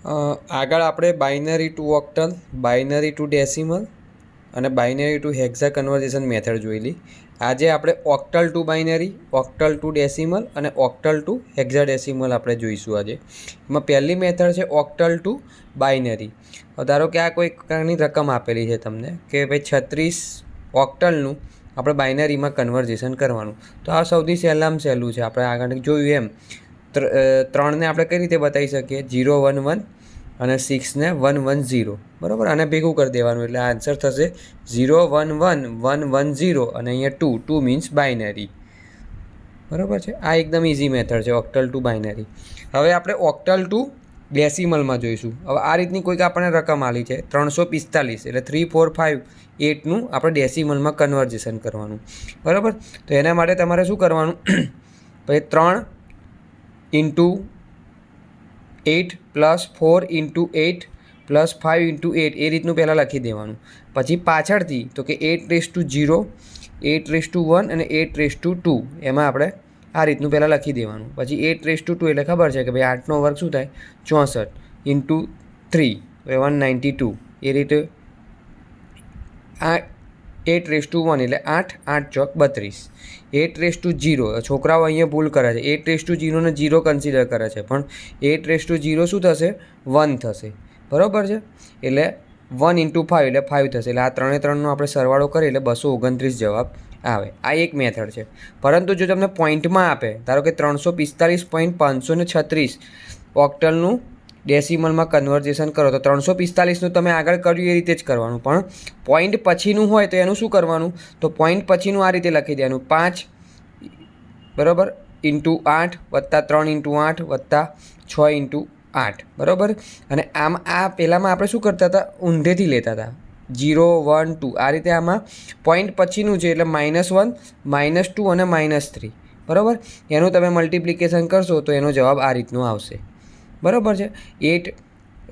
આગળ આપણે binary to octal, binary to decimal અને binary to hexa conversion method જોયેલી. આજે આપણે octal to binary, octal to decimal અને ઓક્ટલ ટુ હેક્સાડેસિમલ આપણે જોઈશું આજે. એમાં પહેલી મેથડ છે ઓક્ટલ ટુ બાઇનરી. ધારો કે આ કોઈ પ્રકારની રકમ આપેલી છે તમને કે ભાઈ 36 ઓક્ટલનું આપણે બાઇનરીમાં કન્વર્ઝેશન કરવાનું. તો આ સૌથી સહેલું છે. આપણે આગળ જોયું એમ 3ને આપણે કઈ રીતે બતાવી શકીએ? 0 1 1 અને 6ને 1 1 0. બરાબર, આને ભેગું કરી દેવાનું એટલે આન્સર થશે 0 1 1 1 1 0 અને અહીંયા 2 મીન્સ બાઇનરી. બરાબર છે. આ એકદમ ઇઝી મેથડ છે ઓક્ટલ ટુ બાઇનરી. હવે આપણે ઓક્ટલ ટુ ડેસિમલમાં જોઈશું. હવે આ રીતની કોઈક આપણને રકમ આલી છે 345 એટલે 3 4 5 8નું આપણે ડેસિમલમાં કન્વર્ઝેશન કરવાનું. બરાબર, તો એના માટે તમારે શું કરવાનું? પછી 3 into 8 plus 4 into 8 plus 5 into 8 એ રીતનું પહેલાં લખી દેવાનું. પછી પાછળથી તો કે 8 રેસ ટુ 0, 8 રેસ ટુ 1 અને 8 રેસ ટુ 2 એમાં આપણે આ રીતનું પહેલાં લખી દેવાનું. પછી 8 રેસ ટુ 2 એટલે ખબર છે કે ભાઈ 8નો વર્ગ શું થાય? 64 ઇન્ટુ 3 192 એ રીતે. આ 8 રેસ ટુ 1 એટલે 8 8 ચોક 32. 8 રેસ ટુ 0, છોકરાઓ અહીંયા ભૂલ કરે છે. 8 રેસ ટુ 0 ને 0 કન્સિડર કરે છે, પણ 8 રેસ ટુ 0 શું થશે? 1 થશે. બરાબર છે. એટલે 1 ઇન્ટુ 5 એટલે 5 થશે. એટલે આ 3 આપણે સરવાળો કરીએ એટલે 229 જવાબ આવે. આ એક મેથડ છે. પરંતુ જો તમને પોઈન્ટમાં આપે, ધારો કે 345.536 ઓક્ટલનું ડેસિમલમાં કન્વર્ઝેશન કરો તો 345નું તમે આગળ કર્યું એ રીતે જ કરવાનું. પણ પોઈન્ટ પછીનું હોય તો એનું શું કરવાનું? તો પોઈન્ટ પછીનું આ રીતે લખી દેવાનું 5 બરાબર ઇન્ટુ 8 વત્તા 3 ઇન્ટુ 8 વત્તા 6 ઇન્ટુ 8. બરાબર. અને આમ આ પહેલાંમાં આપણે શું કરતા હતા? ઊંધેથી લેતા હતા 0 1 2 આ રીતે. આમાં પોઈન્ટ પછીનું છે એટલે -1 -2 અને -3. બરાબર, એનું તમે મલ્ટિપ્લિકેશન કરશો તો એનો જવાબ આ રીતનો આવશે. બરાબર છે. 8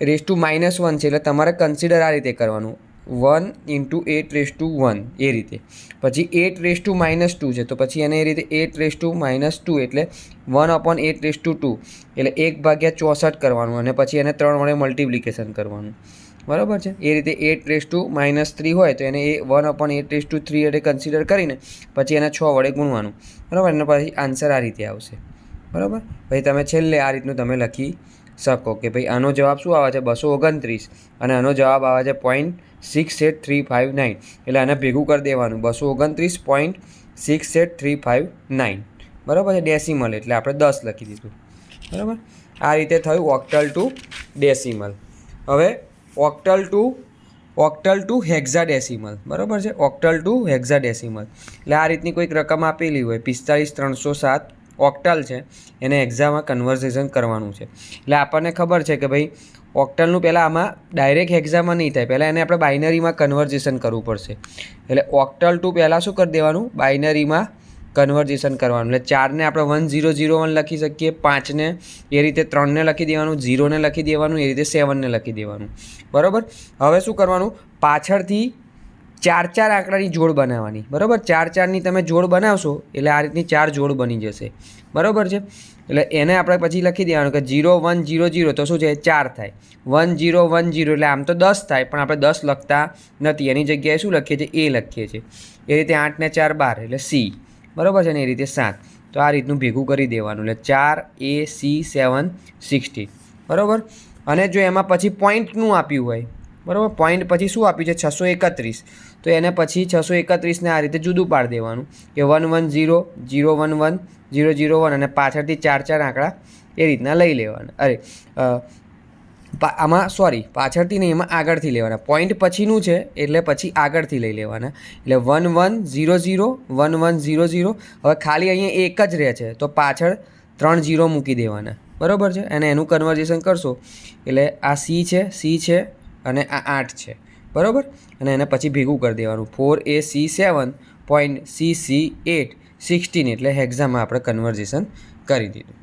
રેસ ટુ -1 છે એટલે તમારે કન્સિડર આ રીતે કરવાનું 1 ઇન્ટુ 8 રેસ ટુ 1 એ રીતે. પછી 8 રેસ ટુ -2 છે તો પછી એને એ રીતે 8 રેસ ટુ -2 એટલે 1/8 રેસ ટુ 2 એટલે 1/64 કરવાનું અને પછી એને 3 વડે મલ્ટિપ્લિકેશન કરવાનું. બરાબર છે. એ રીતે 8 રેસ ટુ -3 હોય તો એને 1/8 રેસ ટુ 3 એટલે કન્સિડર કરીને પછી એને 6 વડે ગુણવાનું. બરાબર, અને પછી આન્સર આ રીતે આવશે. બરાબર, પછી તમે છેલ્લે આ રીતનું તમે લખી શકો કે ભાઈ આનો જવાબ શું આવે છે? 229 અને આનો જવાબ આવે છે 0.68359. એટલે આને ભેગું કરી દેવાનું 229.68359. બરાબર છે. ડેસિમલ એટલે આપણે 10 લખી દીધું. બરાબર, આ રીતે થયું ઓક્ટલ ટુ ડેસિમલ. હવે ઓક્ટલ ટુ હેક્સાડેસિમલ. બરાબર છે. ઓક્ટલ ટુ હેક્સાડેસિમલ એટલે આ રીતની કોઈક રકમ આપેલી હોય 45307 ઓક્ટલ છે, એને હેક્સામાં કન્વર્ઝેશન કરવાનું છે. એટલે આપણને ખબર છે કે ભાઈ ઓક્ટલનું પહેલાં આમાં ડાયરેક્ટ હેક્સામાં નહીં થાય, પહેલાં એને આપણે બાઇનરીમાં કન્વર્ઝેશન કરવું પડશે. એટલે ઓક્ટલ ટુ પહેલાં શું કરી દેવાનું? બાઇનરીમાં કન્વર્ઝેશન કરવાનું. એટલે 4ને આપણે 1001 લખી શકીએ, 5ને એ રીતે 3ને લખી દેવાનું, 0ને લખી દેવાનું, એ રીતે 7ને લખી દેવાનું. બરાબર. હવે શું કરવાનું? પાછળથી 4 આંકડાની જોડ બનાવવાની. બરાબર, 4ની તમે જોડ બનાવશો એટલે આ રીતની 4 જોડ બની જશે. બરાબર છે. એટલે એને આપણે પછી લખી દેવાનું કે 0 1 0 0 તો શું છે? 4 થાય. 1 0 1 0 એટલે આમ તો 10 થાય, પણ આપણે 10 લખતા નથી. એની જગ્યાએ શું લખીએ છીએ? A લખીએ છીએ. એ રીતે 8 ને 4 12 એટલે C. બરાબર છે ને? એ રીતે 7. તો આ રીતનું ભેગું કરી દેવાનું એટલે 4 A C 7 16. બરાબર. અને જો એમાં પછી પોઈન્ટનું આપ્યું હોય, બરાબર, પોઈન્ટ પછી શું આપ્યું છે? 631. તો એને પછી 631ને આ રીતે જુદું પાડી દેવાનું કે 1 1 0 0 1 1 0 0 1 અને પાછળથી 4 આંકડા એ રીતના લઈ લેવાના. આમાં પાછળથી નહીં, એમાં આગળથી લેવાના. પોઈન્ટ પછીનું છે એટલે પછી આગળથી લઈ લેવાના. એટલે 1 1 0 0 1 1 0 0. હવે ખાલી અહીંયા એક જ રહે છે તો પાછળ 3 0 મૂકી દેવાના. બરાબર છે. અને એનું કન્વર્ઝેશન કરશો એટલે આ C છે અને આ 8 છે. બરાબર, અને એને પછી ભેગું કરી દેવાનું 4AC7.CC8 16 એટલે હેક્સામાં આપણે કન્વર્ઝેશન કરી દીધું.